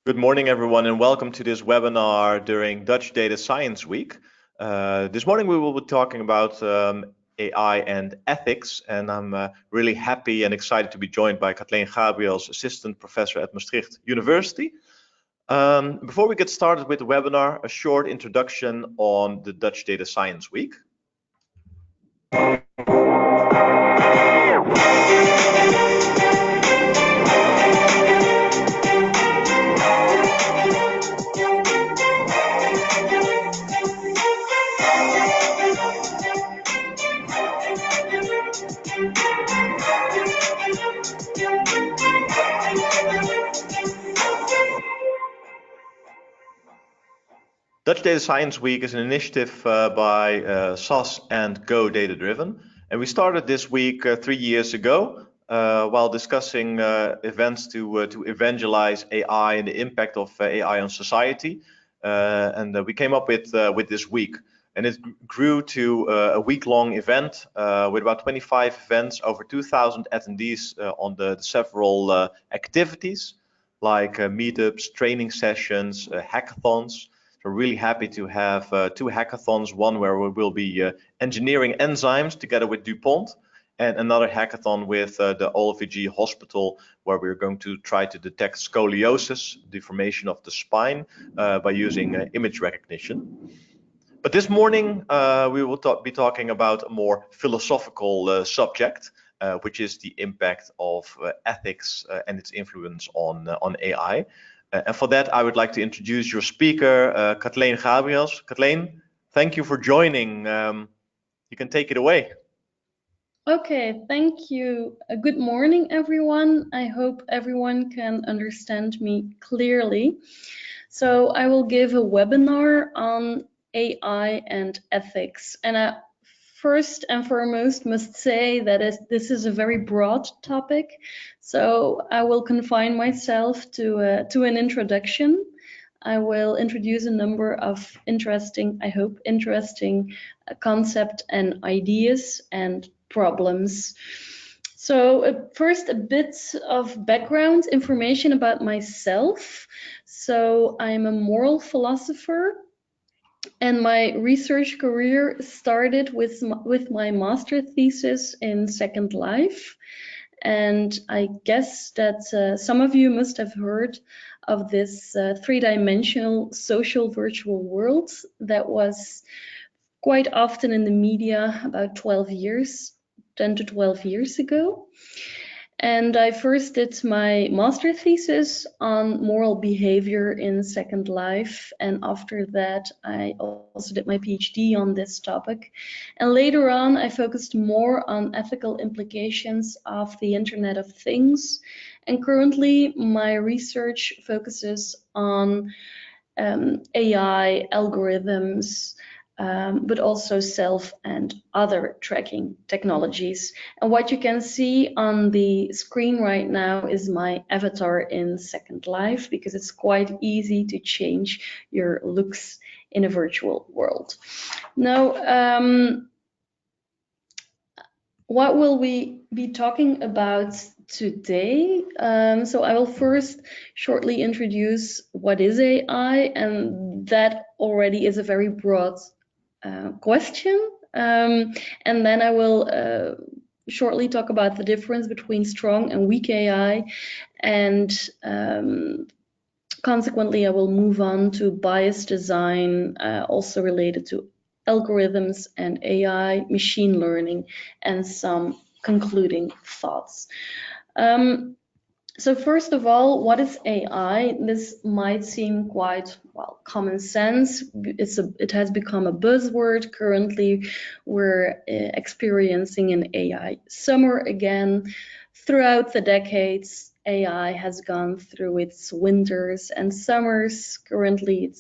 Good morning, everyone, and welcome to this webinar during Dutch Data Science Week. This morning we will be talking about AI and ethics, and I'm really happy and excited to be joined by Katleen Gabriels, Assistant Professor at Maastricht University. Before we get started with the webinar, a short introduction on the Dutch Data Science Week. Dutch Data Science Week is an initiative by SAS and Go Data Driven, and we started this week 3 years ago while discussing events to evangelize AI and the impact of AI on society, and we came up with this week. And it grew to a week-long event with about 25 events, over 2,000 attendees on the several activities like meetups, training sessions, hackathons. We're really happy to have 2 hackathons, one where we will be engineering enzymes together with DuPont, and another hackathon with the OLVG hospital, where we're going to try to detect scoliosis, deformation of the spine, by using image recognition. But this morning, we will be talking about a more philosophical subject, which is the impact of ethics and its influence on AI. And for that, I would like to introduce your speaker, Katleen Gabriels. Katleen, thank you for joining. You can take it away. Okay, thank you. Good morning, everyone. I hope everyone can understand me clearly. So I will give a webinar on AI and ethics. And I first and foremost must say that this is a very broad topic. So I will confine myself to an introduction. I will introduce a number of interesting, I hope, interesting concepts and ideas and problems. So first, a bit of background information about myself. So I'm a moral philosopher, and my research career started with my master thesis in Second Life. And I guess that some of you must have heard of this 3-dimensional social virtual world that was quite often in the media about 10 to 12 years ago. And I first did my master thesis on moral behavior in Second Life. And after that, I also did my PhD on this topic. And later on, I focused more on ethical implications of the Internet of Things. And currently, my research focuses on AI, algorithms, but also self and other tracking technologies. And what you can see on the screen right now is my avatar in Second Life, because it's quite easy to change your looks in a virtual world. Now, what will we be talking about today? So I will first shortly introduce what is AI, and that already is a very broad question. And then I will shortly talk about the difference between strong and weak AI, and consequently I will move on to bias design, also related to algorithms and AI, machine learning, and some concluding thoughts. So first of all, what is AI? This might seem quite, well, common sense. It has become a buzzword. Currently, we're experiencing an AI summer again. Throughout the decades, AI has gone through its winters and summers. Currently,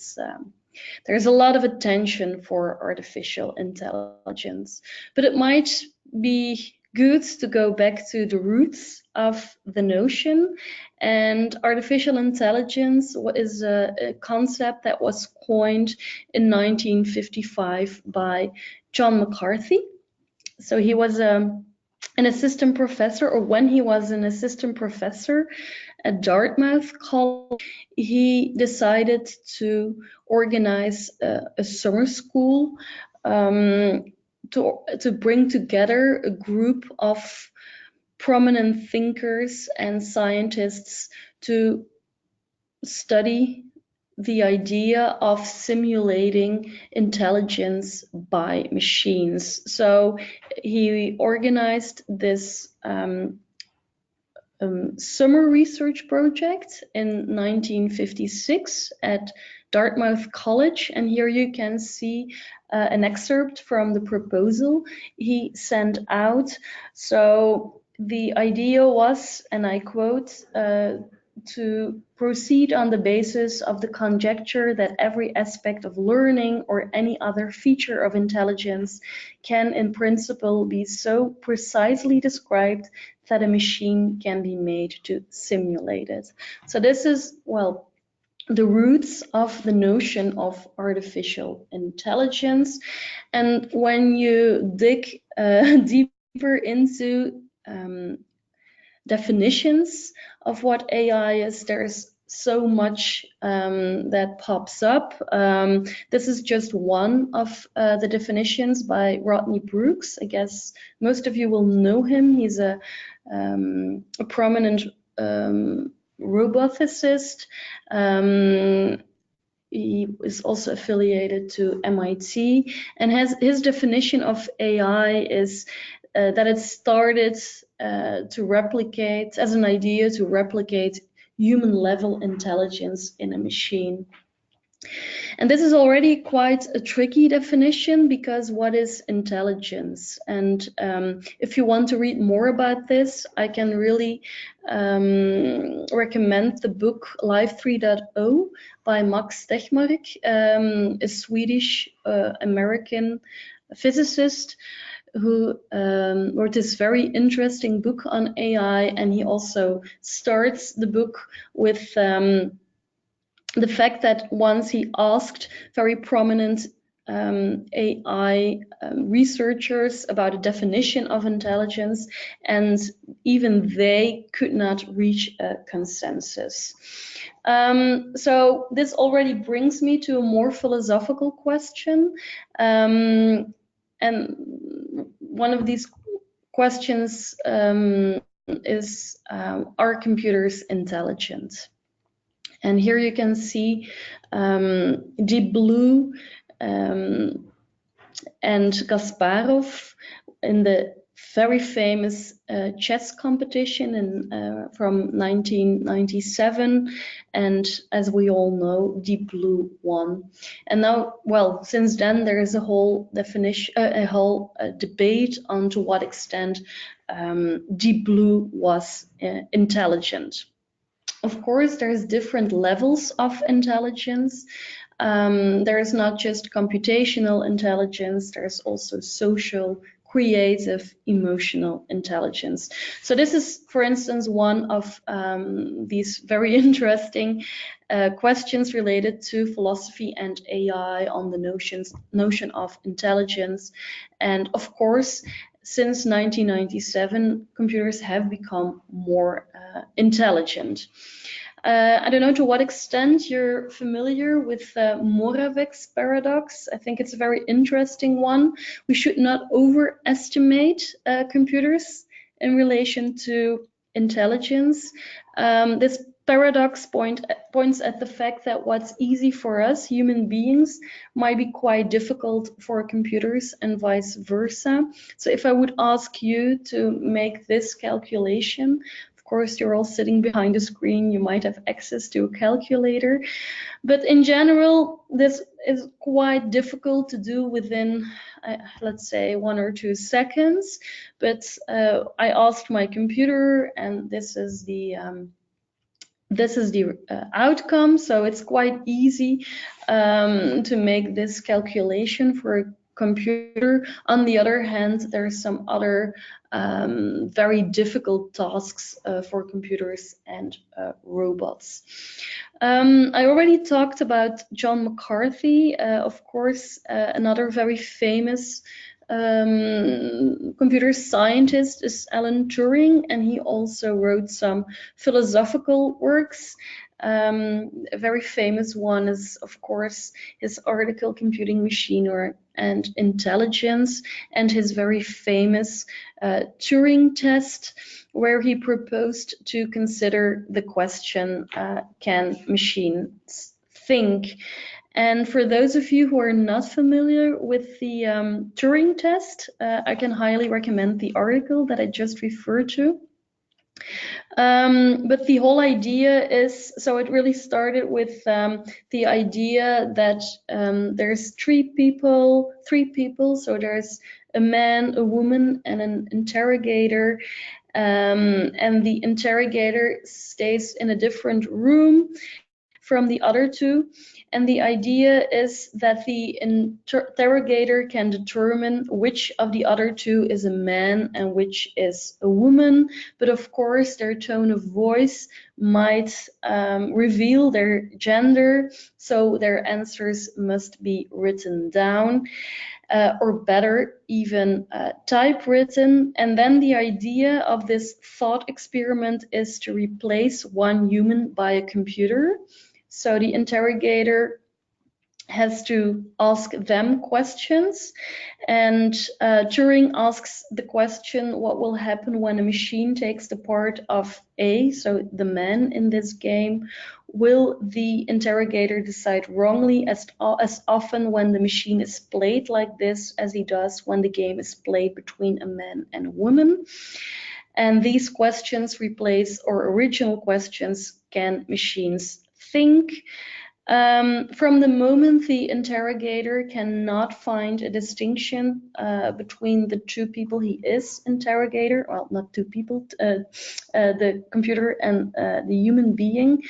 there's a lot of attention for artificial intelligence, but it might be good to go back to the roots of the notion. And artificial intelligence is a concept that was coined in 1955 by John McCarthy. So he was a an assistant professor, or when he was an assistant professor at Dartmouth College, he decided to organize a summer school to bring together a group of prominent thinkers and scientists to study the idea of simulating intelligence by machines. So he organized this summer research project in 1956 at Dartmouth College, and here you can see an excerpt from the proposal he sent out. So the idea was, and I quote, to proceed on the basis of the conjecture that every aspect of learning or any other feature of intelligence can in principle be so precisely described that a machine can be made to simulate it. So this is, well, the roots of the notion of artificial intelligence. And when you dig deeper into definitions of what AI is, there's so much that pops up. This is just one of the definitions by Rodney Brooks. I guess most of you will know him. He's a prominent roboticist. He is also affiliated to MIT, and his definition of AI is that it started to replicate, as an idea to replicate human level intelligence in a machine. And this is already quite a tricky definition, because what is intelligence? And if you want to read more about this, I can really recommend the book Life 3.0 by Max Tegmark, a Swedish American physicist who wrote this very interesting book on AI, and he also starts the book with the fact that once he asked very prominent AI researchers about a definition of intelligence, and even they could not reach a consensus. So this already brings me to a more philosophical question. And one of these questions is, are computers intelligent? And here you can see Deep Blue and Kasparov in the very famous chess competition from 1997. And as we all know, Deep Blue won. And now, well, since then there is a whole debate on to what extent Deep Blue was intelligent. Of course, there's different levels of intelligence. There is not just computational intelligence, there's also social, creative, emotional intelligence. So this is, for instance, one of these very interesting questions related to philosophy and AI on the notion of intelligence. And of course, since 1997, computers have become more intelligent. I don't know to what extent you're familiar with Moravec's paradox. I think it's a very interesting one. We should not overestimate computers in relation to intelligence. This paradox points at the fact that what's easy for us, human beings, might be quite difficult for computers and vice versa. So if I would ask you to make this calculation, of course, you're all sitting behind a screen, you might have access to a calculator, but in general, this is quite difficult to do within, let's say, 1 or 2 seconds. But I asked my computer, and this is the outcome. So it's quite easy to make this calculation for a computer. On the other hand, there are some other very difficult tasks for computers and robots. I already talked about John McCarthy, of course, another very famous computer scientist is Alan Turing, and he also wrote some philosophical works. A very famous one is, of course, his article Computing Machine and Intelligence, and his very famous Turing test, where he proposed to consider the question, can machines think? And for those of you who are not familiar with the Turing test, I can highly recommend the article that I just referred to. But the whole idea is, so it really started with the idea that there's three people, so there's a man, a woman, and an interrogator. And the interrogator stays in a different room from the other two. And the idea is that the interrogator can determine which of the other two is a man and which is a woman. But of course, their tone of voice might reveal their gender, so their answers must be written down. Or better, even typewritten. And then the idea of this thought experiment is to replace one human by a computer. So the interrogator has to ask them questions, and Turing asks the question, what will happen when a machine takes the part of A, so the man in this game? Will the interrogator decide wrongly as often when the machine is played like this as he does when the game is played between a man and a woman? And these questions replace or original questions, can machines think? From the moment the interrogator cannot find a distinction between the two people he is interrogator, well, not two people, the computer and the human being,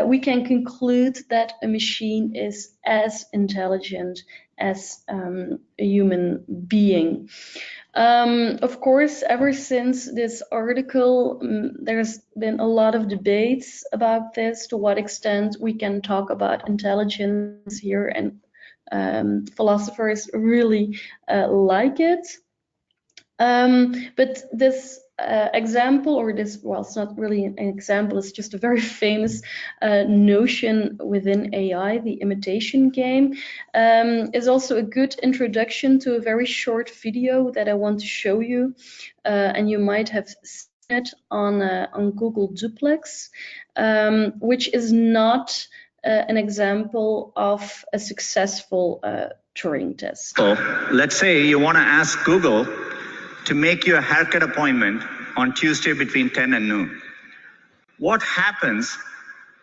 we can conclude that a machine is as intelligent as a human being. Of course, ever since this article, there's been a lot of debates about this, to what extent we can talk about intelligence here, and philosophers really like it. But this example, or this, well, it's not really an example, it's just a very famous notion within AI, the imitation game, is also a good introduction to a very short video that I want to show you, and you might have seen it on Google Duplex, which is not an example of a successful Turing test. So let's say you want to ask Google to make you a haircut appointment on Tuesday between 10 and noon. What happens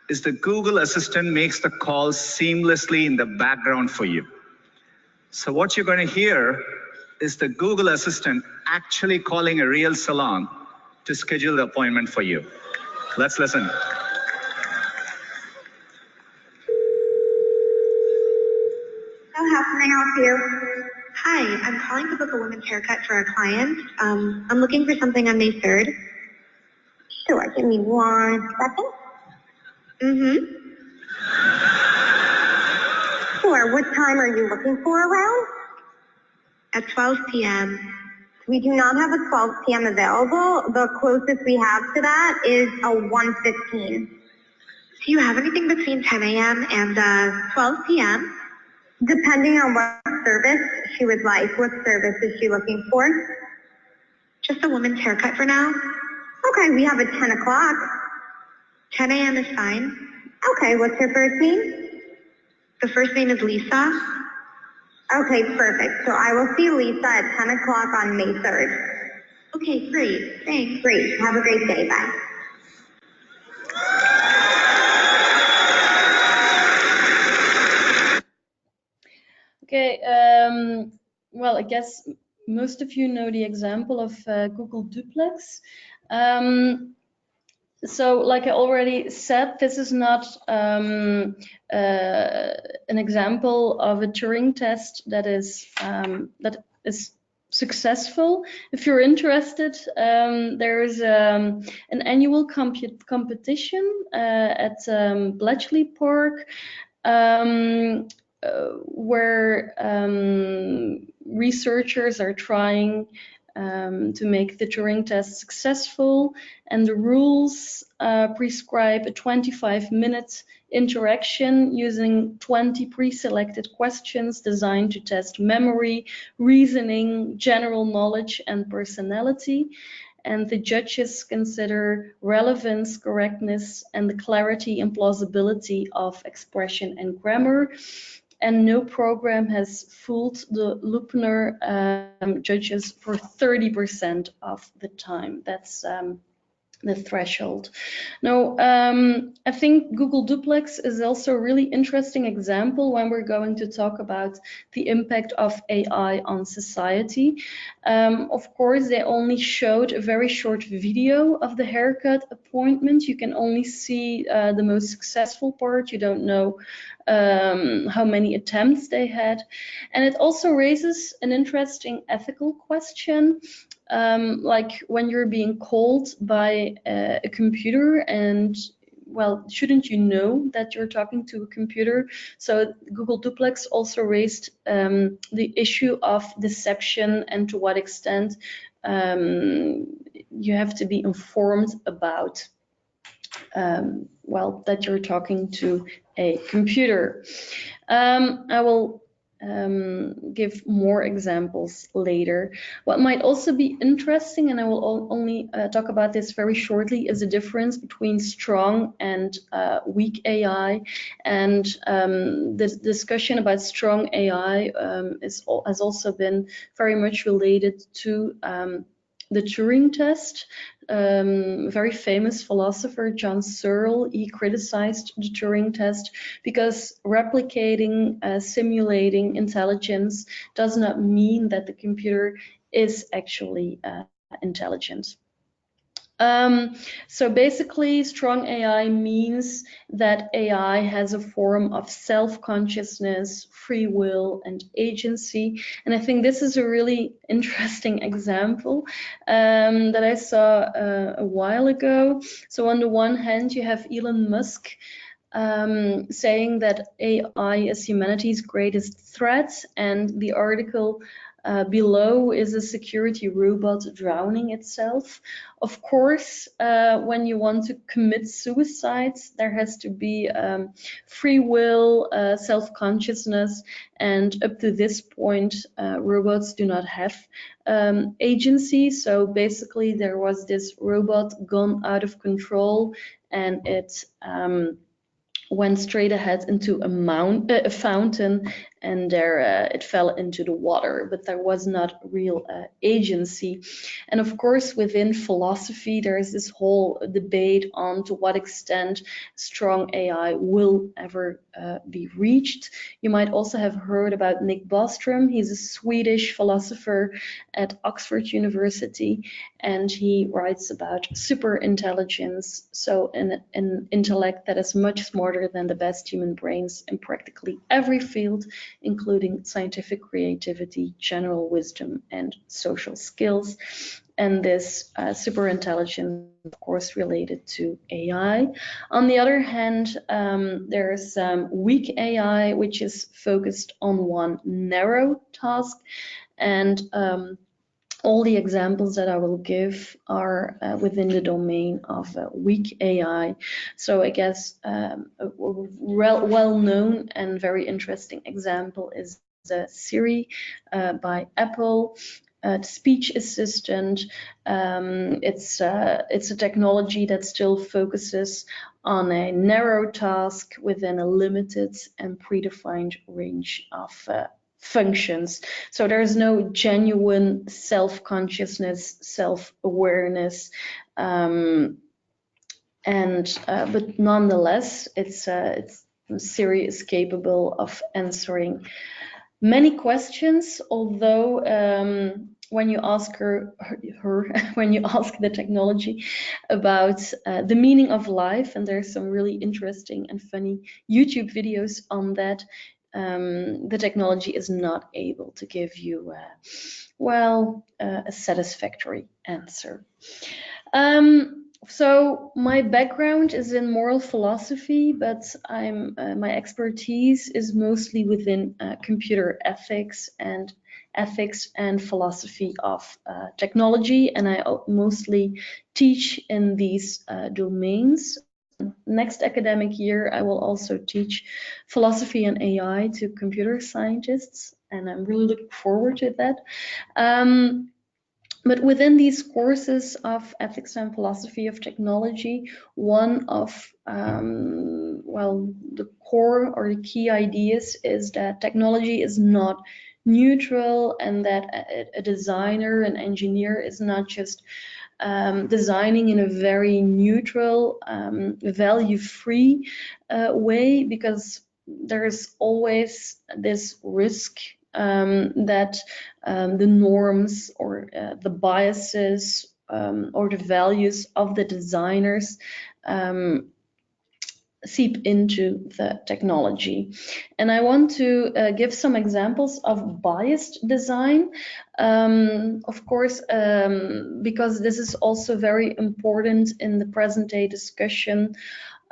is the Google Assistant makes the call seamlessly in the background for you. So what you're going to hear is the Google Assistant actually calling a real salon to schedule the appointment for you. Let's listen. How can I help you? Hi, I'm calling to book a women's haircut for a client. I'm looking for something on May 3rd. Sure, give me 1 second. Sure, what time are you looking for around? At 12 p.m. We do not have a 12 p.m. available. The closest we have to that is a 1:15. Do you have anything between 10 a.m. and 12 p.m.? Depending on what service she would like. What service is she looking for? Just a woman's haircut for now. Okay, we have a 10 o'clock. 10 a.m. is fine. Okay, what's her first name? The first name is Lisa. Okay, perfect. So I will see Lisa at 10 o'clock on May 3rd. Okay, great. Thanks. Great. Have a great day. Bye. Okay, well, I guess most of you know the example of Google Duplex. So, like I already said, this is not an example of a Turing test that is successful. If you're interested, there is an annual competition at Bletchley Park. where researchers are trying to make the Turing test successful, and the rules prescribe a 25-minute interaction using 20 pre-selected questions designed to test memory, reasoning, general knowledge, and personality. And the judges consider relevance, correctness, and the clarity and plausibility of expression and grammar. And no program has fooled the Lupner judges for 30% of the time. That's the threshold. Now, I think Google Duplex is also a really interesting example when we're going to talk about the impact of AI on society. Of course, they only showed a very short video of the haircut appointment. You can only see the most successful part. You don't know how many attempts they had. And it also raises an interesting ethical question. Like when you're being called by a computer, and well, shouldn't you know that you're talking to a computer? So Google Duplex also raised the issue of deception and to what extent you have to be informed about well, that you're talking to a computer. I will give more examples later. What might also be interesting, and I will only talk about this very shortly, is the difference between strong and weak AI. And the discussion about strong AI has also been very much related to the Turing test. Very famous philosopher John Searle, he criticized the Turing test because replicating, simulating intelligence does not mean that the computer is actually intelligent. So basically, strong AI means that AI has a form of self-consciousness, free will, and agency. And I think this is a really interesting example that I saw a while ago. So on the one hand, you have Elon Musk saying that AI is humanity's greatest threat, and the article below is a security robot drowning itself. Of course, when you want to commit suicide, there has to be free will, self-consciousness, and up to this point, robots do not have agency. So basically, there was this robot gone out of control, and it went straight ahead into a fountain, and there it fell into the water, but there was not real agency. And of course, within philosophy, there is this whole debate on to what extent strong AI will ever be reached. You might also have heard about Nick Bostrom. He's a Swedish philosopher at Oxford University, and he writes about super intelligence, so an intellect that is much smarter than the best human brains in practically every field, including scientific creativity, general wisdom, and social skills. And this super intelligence, of course, related to AI. On the other hand, there's weak AI, which is focused on one narrow task. And all the examples that I will give are within the domain of weak AI. So I guess a well-known and very interesting example is Siri by Apple. Speech assistant. It's a technology that still focuses on a narrow task within a limited and predefined range of functions. So there's no genuine self-consciousness, self-awareness, but nonetheless, Siri is capable of answering many questions, although when you ask when you ask the technology about the meaning of life, and there's some really interesting and funny YouTube videos on that, the technology is not able to give you, a satisfactory answer. So my background is in moral philosophy, but my expertise is mostly within computer ethics and philosophy of technology, and I mostly teach in these domains. Next academic year, I will also teach philosophy and AI to computer scientists, and I'm really looking forward to that. But within these courses of ethics and philosophy of technology, one of the core or the key ideas is that technology is not neutral, and that a designer, an engineer, is not just designing in a very neutral, value-free way, because there's always this risk that the norms or the biases or the values of the designers seep into the technology. And I want to give some examples of biased design, of course, because this is also very important in the present day discussion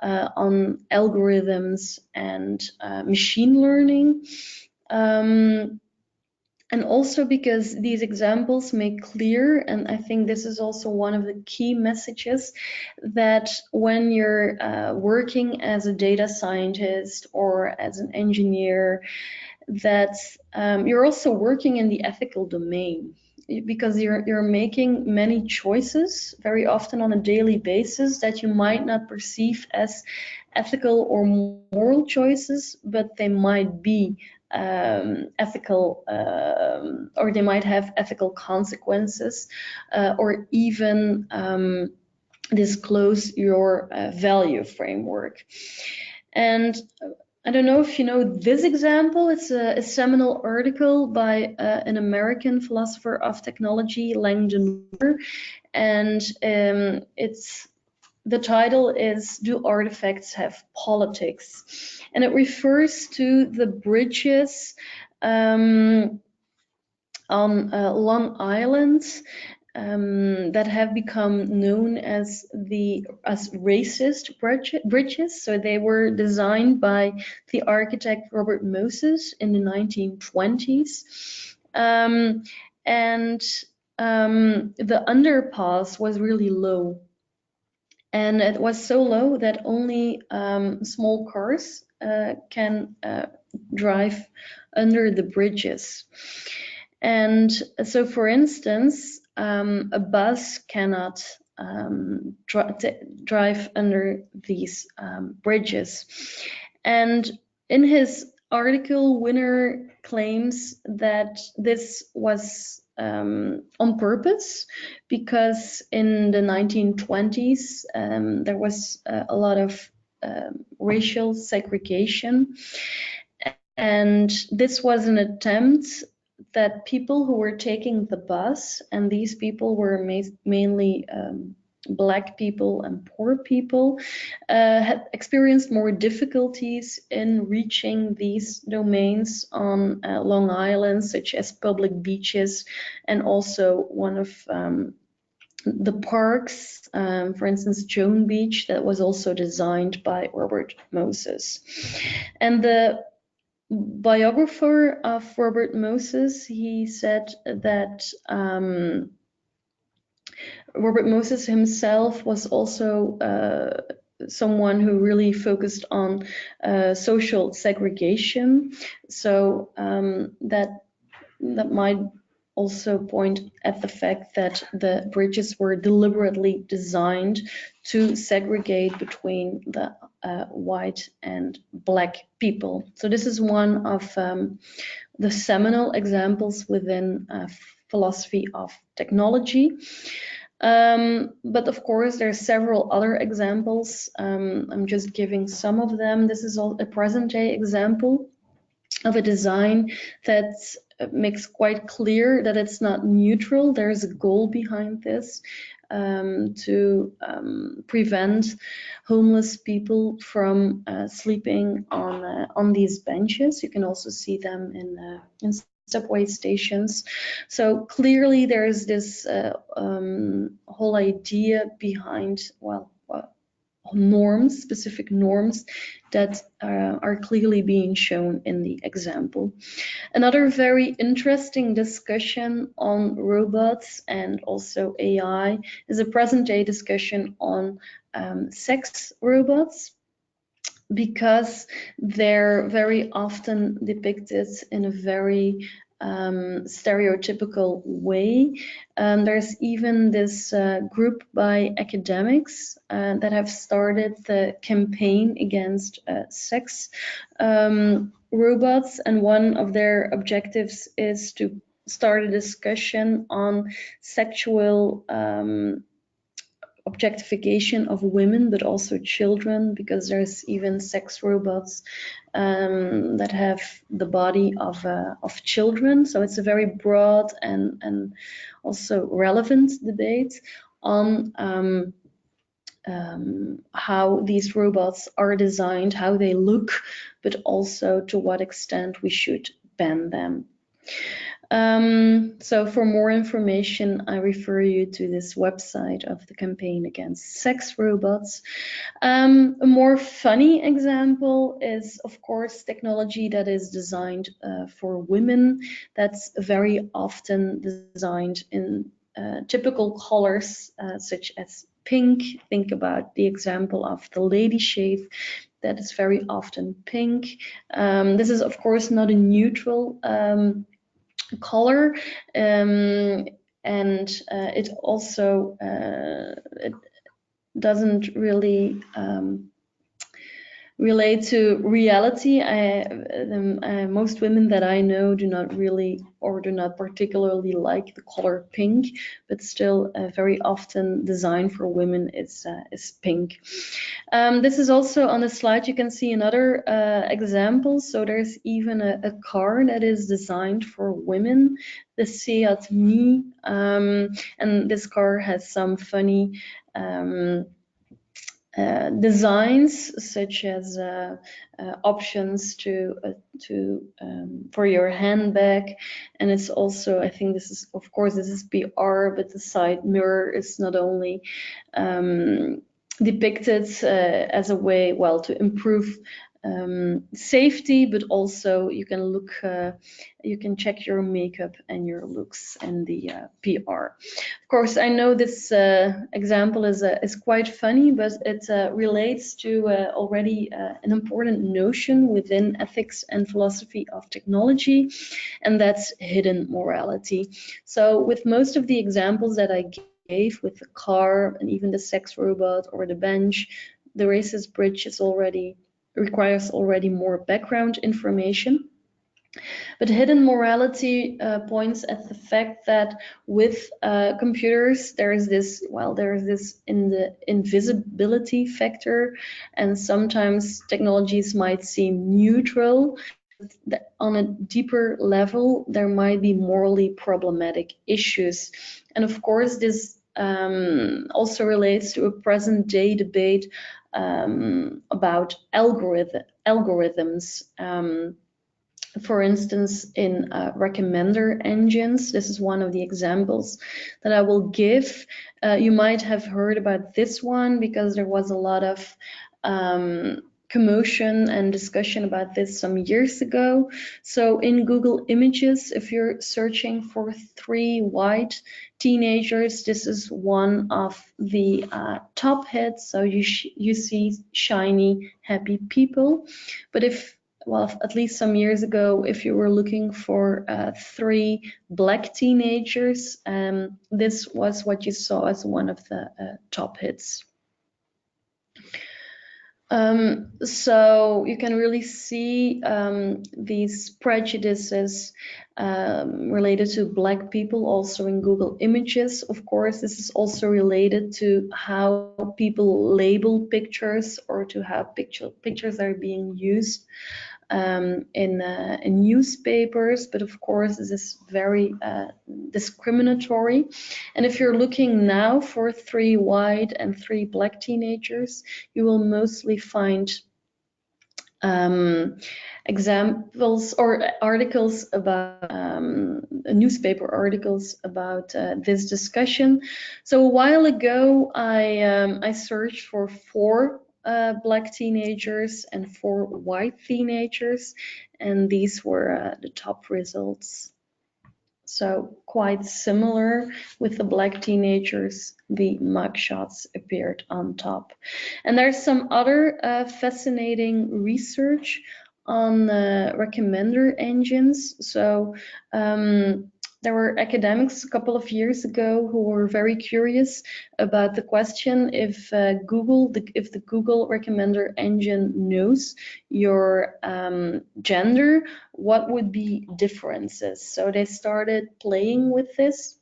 on algorithms and machine learning. And also because these examples make clear, and I think this is also one of the key messages, that when you're working as a data scientist or as an engineer, that you're also working in the ethical domain, because you're making many choices very often on a daily basis that you might not perceive as ethical or moral choices, but they might be ethical, or they might have ethical consequences, or even disclose your value framework. And I don't know if you know this example. It's a seminal article by an American philosopher of technology, Langdon Moore, and the title is "Do Artifacts Have Politics?" And it refers to the bridges on Long Island that have become known as racist bridges. So they were designed by the architect Robert Moses in the 1920s. And the underpass was really low. And it was so low that only small cars can drive under the bridges. And so, for instance, a bus cannot drive under these bridges. And in his article, Winner claims that this was on purpose, because in the 1920s there was a lot of racial segregation, and this was an attempt that people who were taking the bus, and these people were mainly Black people and poor people, had experienced more difficulties in reaching these domains on Long Island, such as public beaches, and also one of the parks, for instance, Joan Beach, that was also designed by Robert Moses. And the biographer of Robert Moses, he said that Robert Moses himself was also someone who really focused on social segregation. So that might also point at the fact that the bridges were deliberately designed to segregate between the white and Black people. So this is one of the seminal examples within philosophy of technology. But of course, there are several other examples. I'm just giving some of them. This is a present-day example of a design that makes quite clear that it's not neutral. There's a goal behind this, to prevent homeless people from sleeping on these benches. You can also see them in subway stations. So clearly there's this whole idea behind, well, norms, specific norms that are clearly being shown in the example. Another very interesting discussion on robots and also AI is a present-day discussion on sex robots, because they're very often depicted in a very stereotypical way. There's even this group by academics that have started the campaign against sex robots, and one of their objectives is to start a discussion on sexual objectification of women, but also children, because there's even sex robots that have the body of children. So it's a very broad and also relevant debate on how these robots are designed, how they look, but also to what extent we should ban them. So for more information, I refer you to this website of the campaign against sex robots. A more funny example is, of course, technology that is designed for women. That's very often designed in typical colors such as pink. Think about the example of the lady shave. That is very often pink. This is, of course, not a neutral color, and it also it doesn't really relate to reality. Most women that I know do not really, or do not particularly like the color pink, but still very often design for women is pink. This is also on the slide. You can see another example. So there's even a car that is designed for women, the Seat Me, and this car has some funny designs, such as options for your handbag, and it's also, I think this is, of course, this is PR, but the side mirror is not only depicted as a way, well, to improve safety, but also you can look, you can check your makeup and your looks in the PR. Of course, I know this example is quite funny, but it relates to already an important notion within ethics and philosophy of technology, and that's hidden morality. So with most of the examples that I gave, with the car and even the sex robot or the bench, the racist bridge requires already more background information. But hidden morality points at the fact that with computers, there is this in the invisibility factor, and sometimes technologies might seem neutral. On a deeper level, there might be morally problematic issues. And of course, this also relates to a present-day debate about algorithms. For instance, in recommender engines, this is one of the examples that I will give. You might have heard about this one because there was a lot of commotion and discussion about this some years ago. So in Google Images, if you're searching for 3 white teenagers, this is one of the top hits. So you see shiny, happy people. But at least some years ago, if you were looking for 3 black teenagers, this was what you saw as one of the top hits. So you can really see these prejudices related to black people also in Google Images. Of course, this is also related to how people label pictures, or to how pictures are being used in newspapers. But of course, this is very discriminatory. And if you're looking now for 3 white and 3 black teenagers, you will mostly find examples or articles about newspaper articles about this discussion. So a while ago, I searched for 4 black teenagers and 4 white teenagers, and these were the top results. So quite similar with the black teenagers, the mugshots appeared on top. And there's some other fascinating research on recommender engines. So there were academics a couple of years ago who were very curious about the question if the Google recommender engine knows your gender, what would be differences? So they started playing with this,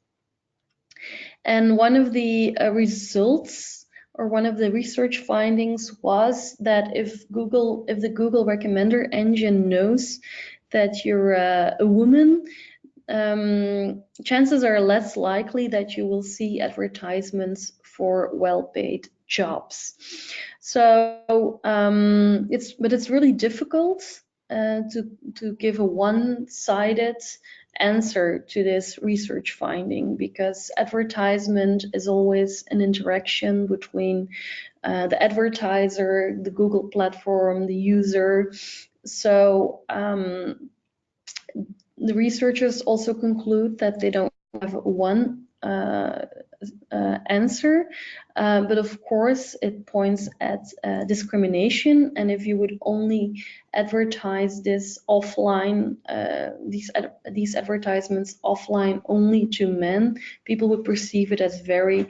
and one of the results or one of the research findings was that if the Google recommender engine knows that you're a woman, chances are less likely that you will see advertisements for well-paid jobs. So it's really difficult to give a one-sided answer to this research finding, because advertisement is always an interaction between the advertiser, the Google platform, the user. So the researchers also conclude that they don't have one answer, but of course it points at discrimination, and if you would only advertise this offline, these advertisements offline only to men, people would perceive it as very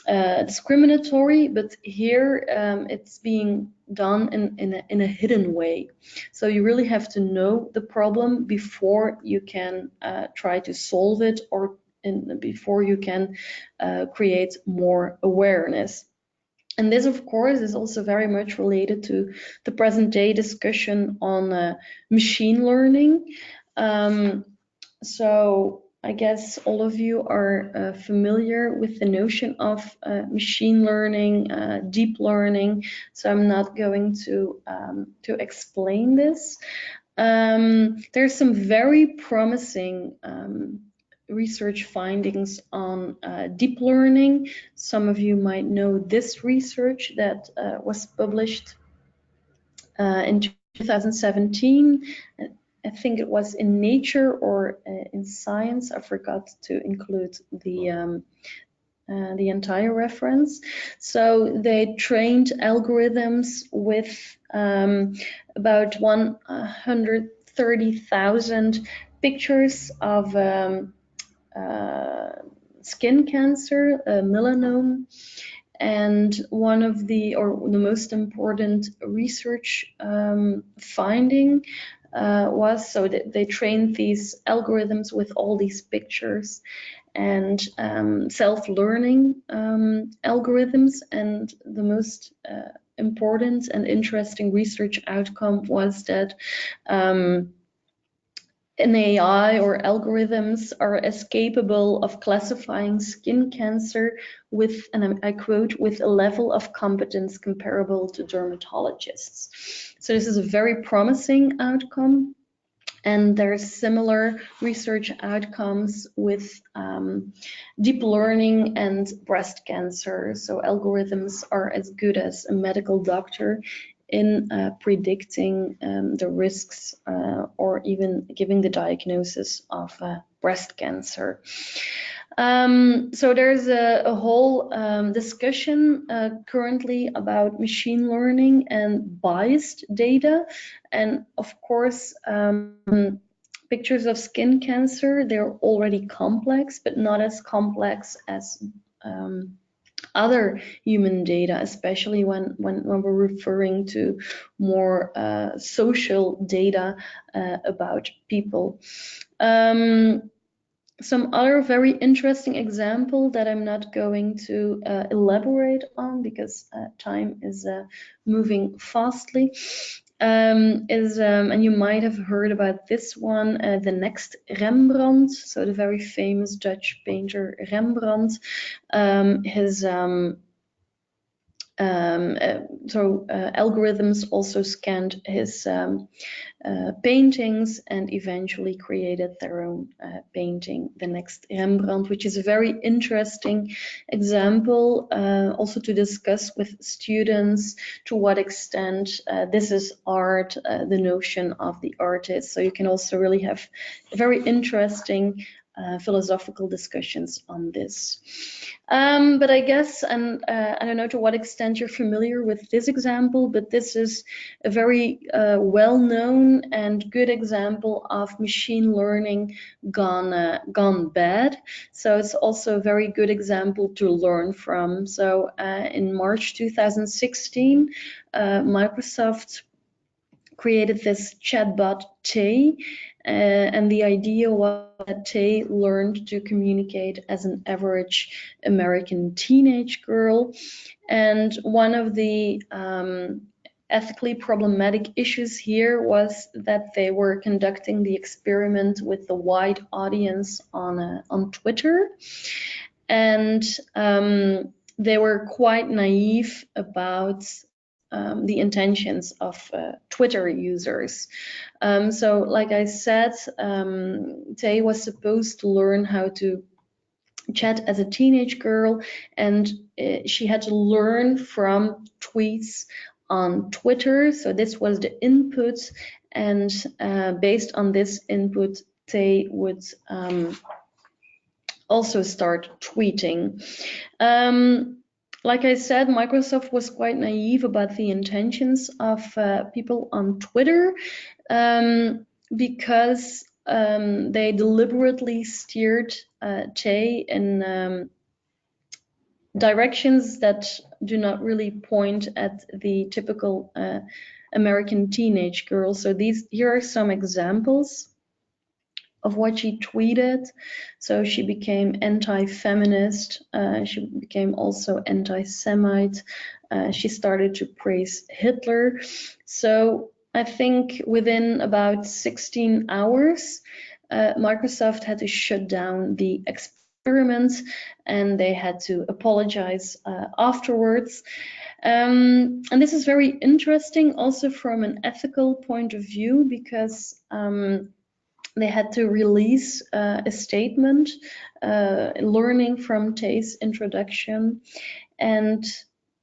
discriminatory, but here it's being done in a hidden way. So you really have to know the problem before you can try to solve it, or before you can create more awareness. And this, of course, is also very much related to the present day discussion on machine learning. So I guess all of you are familiar with the notion of machine learning, deep learning. So I'm not going to explain this. There's some very promising research findings on deep learning. Some of you might know this research that was published in 2017. I think it was in Nature or in Science. I forgot to include the entire reference. So they trained algorithms with about 130,000 pictures of skin cancer, melanoma, and one of the most important research finding was, so that they trained these algorithms with all these pictures and self-learning algorithms, and the most important and interesting research outcome was that an AI or algorithms are as capable of classifying skin cancer with, and I quote, with a level of competence comparable to dermatologists. So this is a very promising outcome. And there's similar research outcomes with deep learning and breast cancer. So algorithms are as good as a medical doctor in predicting the risks or even giving the diagnosis of breast cancer. So there's a whole discussion currently about machine learning and biased data. And of course, pictures of skin cancer, they're already complex, but not as complex as other human data, especially when we're referring to more social data about people. Some other very interesting example that I'm not going to elaborate on because time is moving fastly, is, and you might have heard about this one, the next Rembrandt, so the very famous Dutch painter Rembrandt. His algorithms also scanned his paintings and eventually created their own painting, the next Rembrandt, which is a very interesting example also to discuss with students to what extent this is art, the notion of the artist. So you can also really have very interesting philosophical discussions on this. But I guess, and I don't know to what extent you're familiar with this example, but this is a very well-known and good example of machine learning gone bad. So it's also a very good example to learn from. So in March 2016, Microsoft created this chatbot Tay, and the idea was that Tay learned to communicate as an average American teenage girl. And one of the ethically problematic issues here was that they were conducting the experiment with the wide audience on Twitter, and they were quite naive about the intentions of Twitter users. So like I said, Tay was supposed to learn how to chat as a teenage girl, and she had to learn from tweets on Twitter. So this was the input, and based on this input, Tay would also start tweeting. Like I said, Microsoft was quite naive about the intentions of people on Twitter because they deliberately steered Tay in directions that do not really point at the typical American teenage girl. So here are some examples of what she tweeted. So she became anti-feminist, she became also anti-Semite, she started to praise Hitler. So I think within about 16 hours, Microsoft had to shut down the experiment and they had to apologize afterwards. And this is very interesting also from an ethical point of view, because they had to release a statement learning from Tay's introduction. And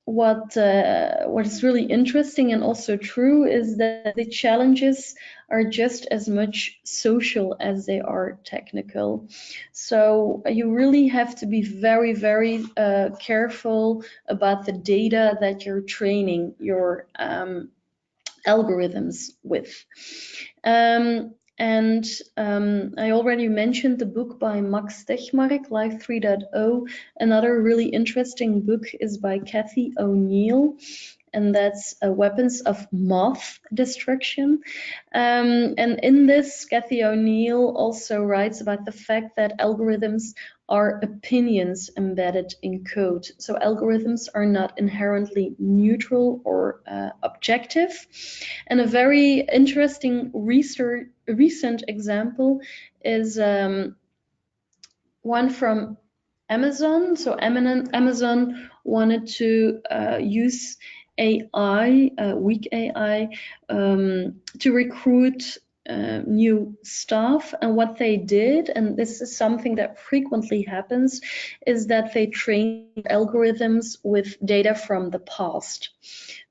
what is really interesting and also true is that the challenges are just as much social as they are technical. So you really have to be very, very careful about the data that you're training your algorithms with. And I already mentioned the book by Max Tegmark, Life 3.0. Another really interesting book is by Kathy O'Neill, and that's Weapons of Math Destruction. And in this, Kathy O'Neill also writes about the fact that algorithms are opinions embedded in code. So algorithms are not inherently neutral or objective. And a very interesting recent example is one from Amazon. So Amazon wanted to use AI, weak AI, to recruit new staff. And what they did, and this is something that frequently happens, is that they train algorithms with data from the past.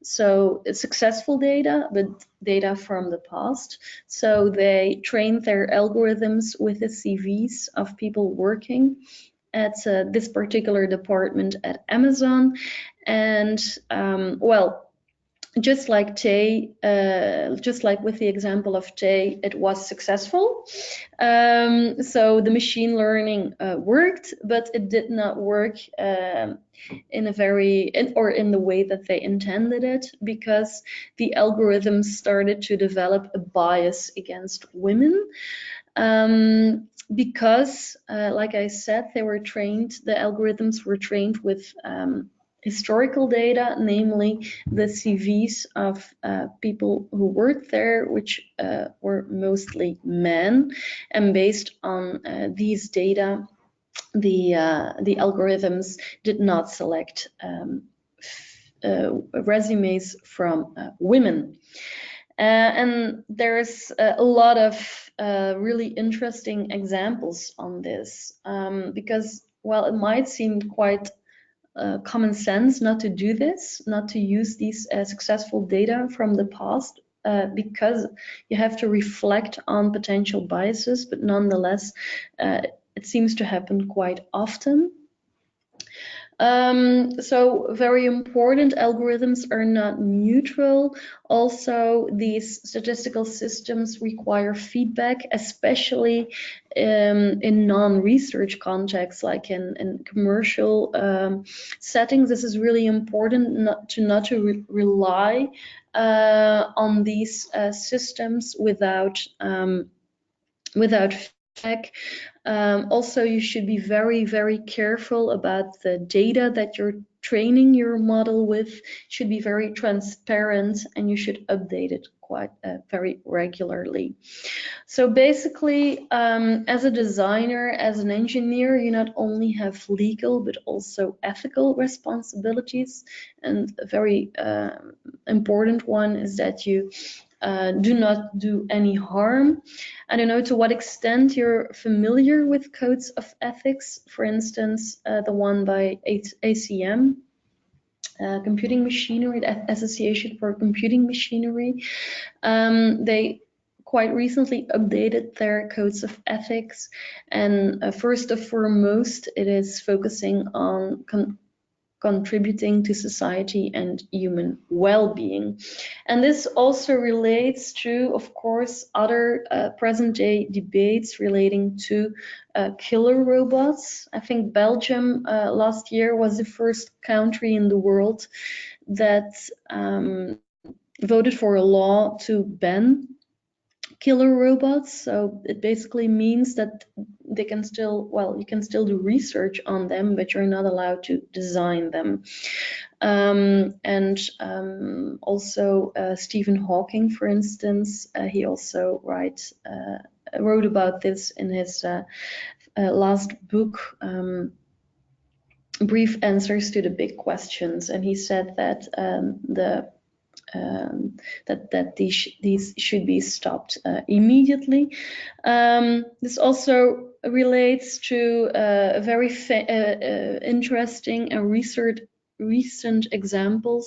So it's successful data, but data from the past. So they trained their algorithms with the CVs of people working at this particular department at Amazon. And well, just like Tay, just like with the example of Tay, it was successful. So the machine learning worked, but it did not work in the way that they intended it, because the algorithms started to develop a bias against women. Because, like I said, the algorithms were trained with historical data, namely the CVs of people who worked there, which were mostly men. And based on these data, the algorithms did not select resumes from women. And there's a lot of really interesting examples on this, because, well, it might seem quite common sense not to do this, not to use these successful data from the past, because you have to reflect on potential biases, but nonetheless, it seems to happen quite often. So very important, algorithms are not neutral. Also, these statistical systems require feedback, especially in non-research contexts, like in commercial settings. This is really important not to rely on these systems without feedback. Also, you should be very, very careful about the data that you're training your model with. It should be very transparent, and you should update it quite very regularly. So basically, as a designer, as an engineer, you not only have legal but also ethical responsibilities. And a very important one is that you do not do any harm. I don't know to what extent you're familiar with codes of ethics. For instance, the one by ACM, Computing Machinery, the Association for Computing Machinery. They quite recently updated their codes of ethics, and first and foremost, it is focusing on contributing to society and human well-being. And this also relates to, of course, other present-day debates relating to killer robots. I think Belgium last year was the first country in the world that voted for a law to ban killer robots. So it basically means that they can still, well, you can still do research on them, but you're not allowed to design them. Also Stephen Hawking, for instance, he also wrote about this in his last book, Brief Answers to the Big Questions, and he said that these should be stopped immediately. This also relates to a very interesting and recent example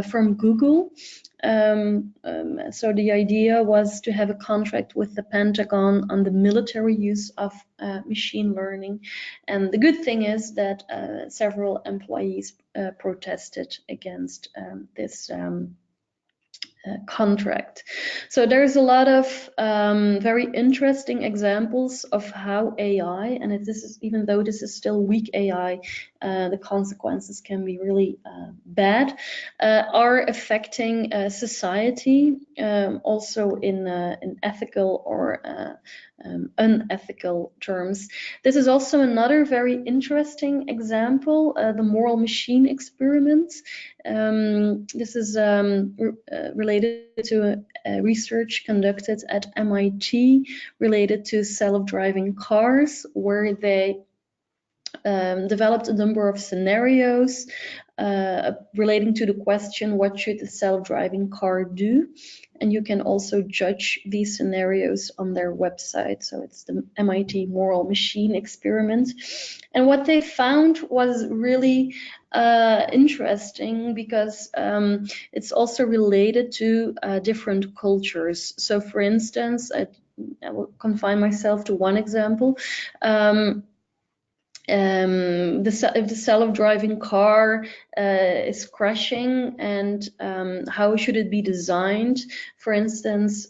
from Google. So the idea was to have a contract with the Pentagon on the military use of machine learning. And the good thing is that several employees protested against this contract. So there's a lot of very interesting examples of how AI, and even though this is still weak AI, the consequences can be really bad, are affecting society, also in ethical or unethical terms. This is also another very interesting example, the moral machine experiment. This is related to research conducted at MIT related to self-driving cars, where they developed a number of scenarios relating to the question, what should a self-driving car do? And you can also judge these scenarios on their website. So it's the MIT Moral Machine Experiment. And what they found was really interesting, because it's also related to different cultures. So for instance, I will confine myself to one example. If the self-driving car is crashing, and how should it be designed? For instance,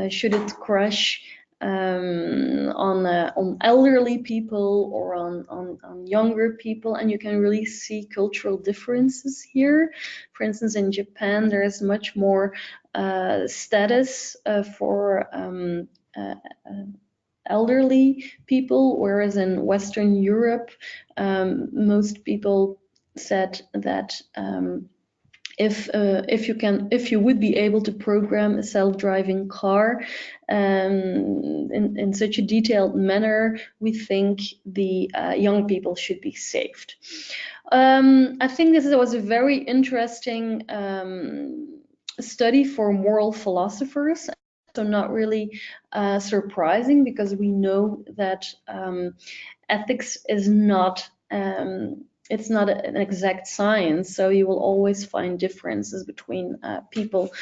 should it crash on elderly people or on younger people? And you can really see cultural differences here. For instance, in Japan, there is much more status for elderly people, whereas in Western Europe, most people said that if you would be able to program a self-driving car in such a detailed manner, we think the young people should be saved. I think this was a very interesting study for moral philosophers. So not really surprising, because we know that ethics is not it's not an exact science, so you will always find differences between people.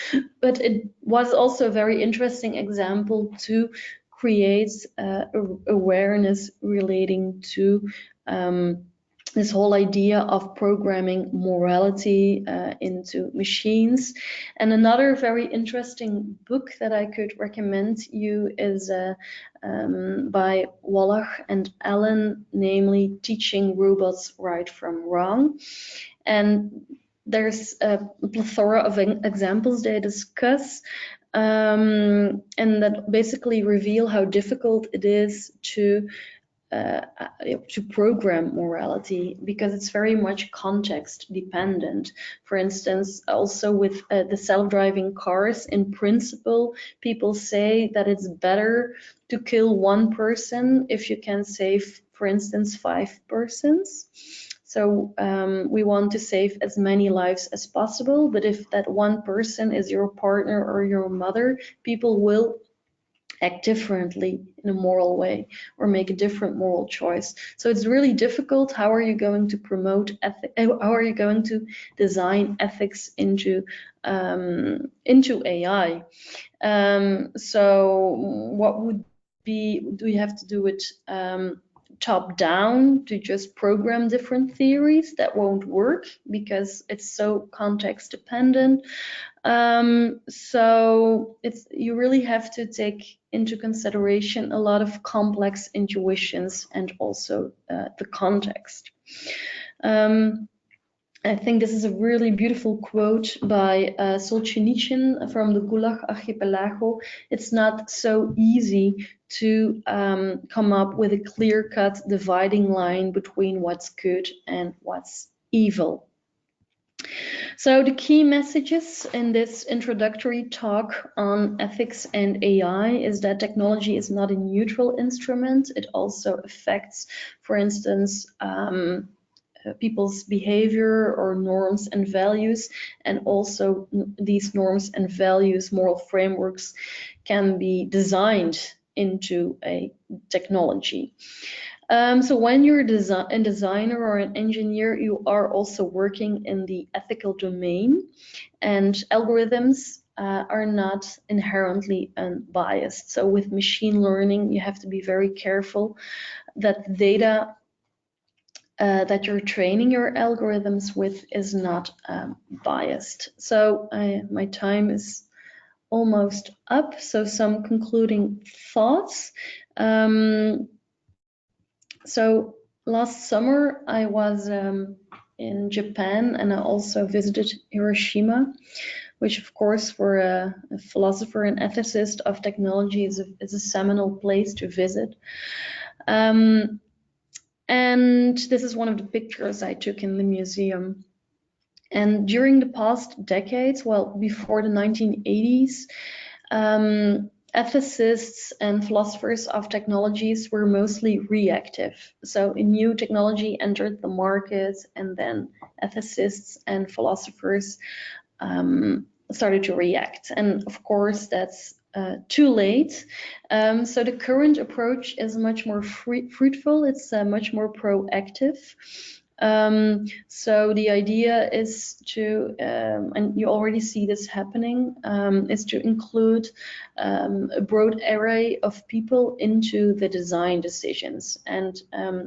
But it was also a very interesting example to create awareness relating to this whole idea of programming morality into machines. And another very interesting book that I could recommend you is by Wallach and Allen, namely Teaching Robots Right from Wrong. And there's a plethora of examples they discuss, and that basically reveal how difficult it is to program morality, because it's very much context dependent. For instance, also with the self-driving cars, in principle, people say that it's better to kill one person if you can save, for instance, 5 persons. So we want to save as many lives as possible, but if that one person is your partner or your mother, people will act differently in a moral way or make a different moral choice. So it's really difficult. How are you going to promote ethics? How are you going to design ethics into AI? So what would be, do you have to do it top down to just program different theories? That won't work because it's so context dependent. So you really have to take into consideration a lot of complex intuitions and also the context. I think this is a really beautiful quote by Solzhenitsyn from the Gulag Archipelago. It's not so easy to come up with a clear-cut dividing line between what's good and what's evil. So the key messages in this introductory talk on ethics and AI is that technology is not a neutral instrument. It also affects, for instance, people's behavior or norms and values, and also these norms and values, moral frameworks, can be designed into a technology. So when you're a designer or an engineer, you are also working in the ethical domain, and algorithms are not inherently unbiased. So with machine learning, you have to be very careful that the data that you're training your algorithms with is not biased. So my time is almost up. So some concluding thoughts. So last summer I was in Japan, and I also visited Hiroshima, which of course for a philosopher and ethicist of technology is a seminal place to visit. And this is one of the pictures I took in the museum. And during the past decades, well, before the 1980s, ethicists and philosophers of technologies were mostly reactive. So a new technology entered the market, and then ethicists and philosophers started to react. And of course, that's too late. So the current approach is much more fruitful. It's much more proactive. So the idea is to, and you already see this happening, is to include a broad array of people into the design decisions. And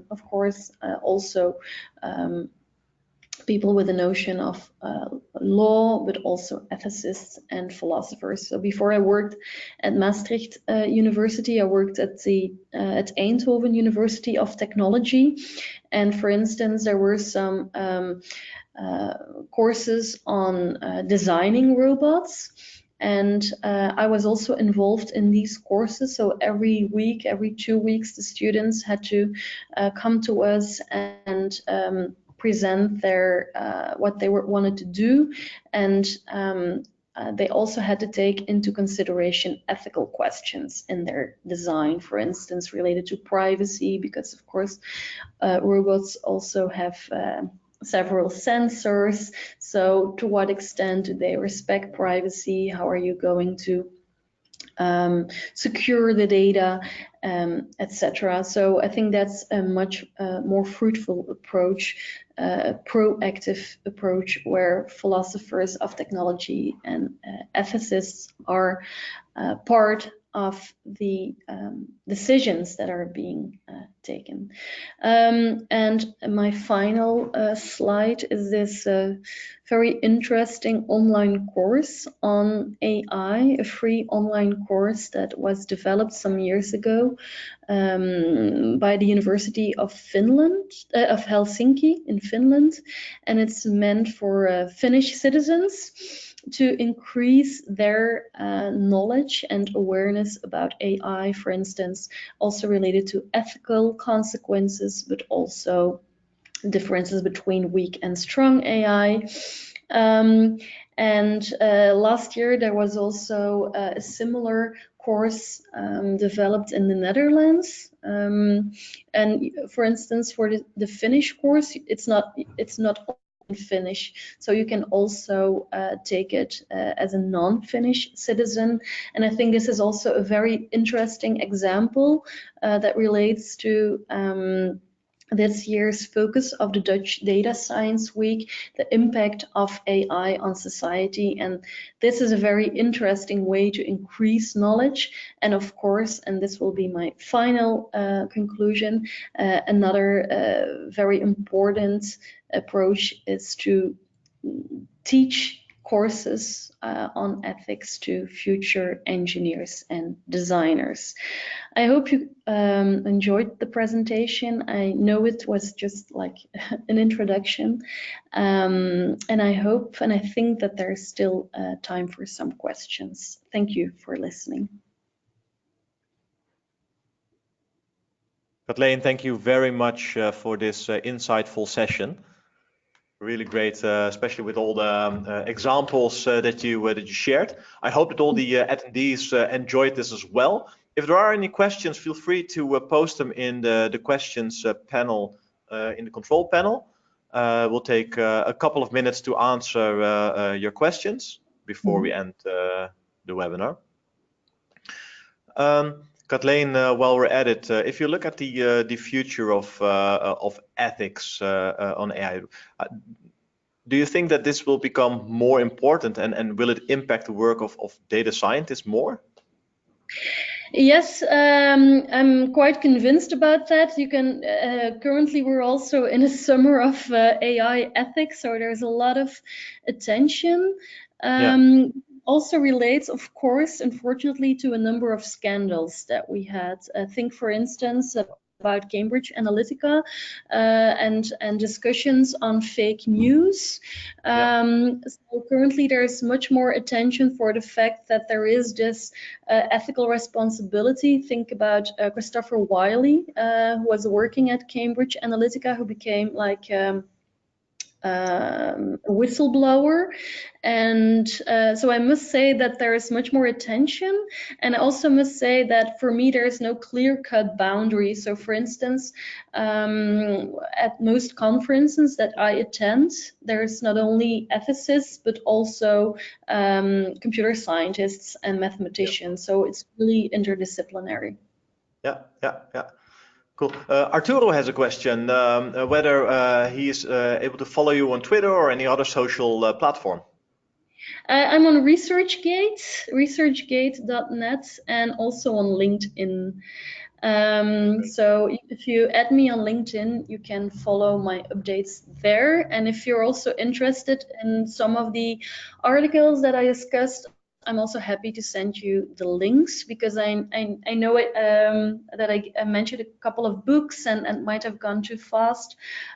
of course, also people with a notion of law, but also ethicists and philosophers. So before I worked at Maastricht University, I worked at Eindhoven University of Technology. And for instance, there were some courses on designing robots. And I was also involved in these courses. So every week, every 2 weeks, the students had to come to us and present their what they wanted to do, and they also had to take into consideration ethical questions in their design, for instance, related to privacy, because of course robots also have several sensors. So to what extent do they respect privacy? How are you going to secure the data, etc. So I think that's a much more fruitful approach, proactive approach, where philosophers of technology and ethicists are part of the decisions that are being taken. And my final slide is this very interesting online course on AI, a free online course that was developed some years ago by the University of Finland, of Helsinki in Finland, and it's meant for Finnish citizens to increase their knowledge and awareness about AI, for instance, also related to ethical consequences, but also differences between weak and strong AI. And last year there was also a similar course developed in the Netherlands. And for instance, for the Finnish course, it's not in Finnish, so you can also take it as a non-Finnish citizen. And I think this is also a very interesting example that relates to this year's focus of the Dutch Data Science Week, the impact of AI on society. And this is a very interesting way to increase knowledge. And of course, and this will be my final conclusion, another very important approach is to teach courses on ethics to future engineers and designers. I hope you enjoyed the presentation. I know it was just like an introduction, and I hope and I think that there's still time for some questions. Thank you for listening. Katleen, thank you very much for this insightful session. Really great, especially with all the examples that you shared. I hope that all the attendees enjoyed this as well. If there are any questions, feel free to post them in the questions panel in the control panel. We'll take a couple of minutes to answer your questions before we end the webinar. Katleen, while we're at it, if you look at the future of ethics on AI, do you think that this will become more important, and will it impact the work of data scientists more? Yes, I'm quite convinced about that. You can currently we're also in a summer of AI ethics, so there's a lot of attention. Also relates, of course, unfortunately, to a number of scandals that we had. I think, for instance, about Cambridge Analytica and discussions on fake news. So currently there's much more attention for the fact that there is this ethical responsibility. Think about Christopher Wiley, who was working at Cambridge Analytica, who became like a whistleblower. And so I must say that there is much more attention, and I also must say that for me there is no clear-cut boundary. So for instance, at most conferences that I attend, there's not only ethicists but also computer scientists and mathematicians, so it's really interdisciplinary. Yeah. Cool. Arturo has a question, whether he's able to follow you on Twitter or any other social platform. I'm on ResearchGate, researchgate.net, and also on LinkedIn. So if you add me on LinkedIn, you can follow my updates there. And if you're also interested in some of the articles that I discussed, I'm also happy to send you the links, because I know it, that I mentioned a couple of books and might have gone too fast.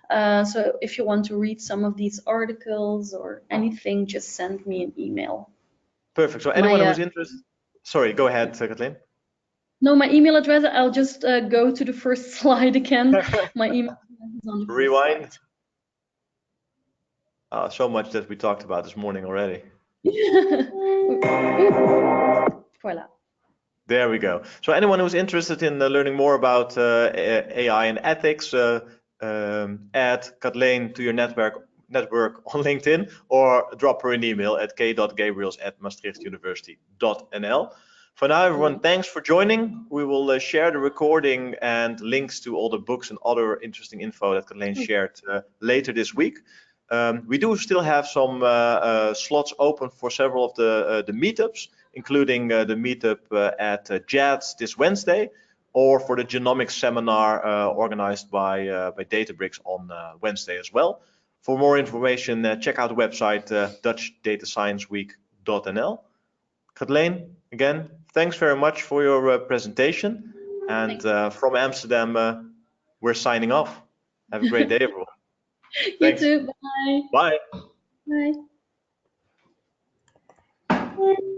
So if you want to read some of these articles or anything, just send me an email. Perfect. So anyone who's interested, sorry, go ahead, Katleen. No, my email address, I'll just go to the first slide again. My email address is on the Rewind. slide. So much that we talked about this morning already. Voila. There we go. So anyone who's interested in learning more about AI and ethics, add Katleen to your network on LinkedIn, or drop her an email at k.gabriels@maastrichtuniversity.nl. For now, everyone, thanks for joining. We will share the recording and links to all the books and other interesting info that Katleen shared later this week. We do still have some slots open for several of the meetups, including the meetup at JADS this Wednesday, or for the genomics seminar organized by Databricks on Wednesday as well. For more information, check out the website dutchdatascienceweek.nl. Katleen, again, thanks very much for your presentation. And from Amsterdam, we're signing off. Have a great day, everyone. You too. Bye. Bye. Bye.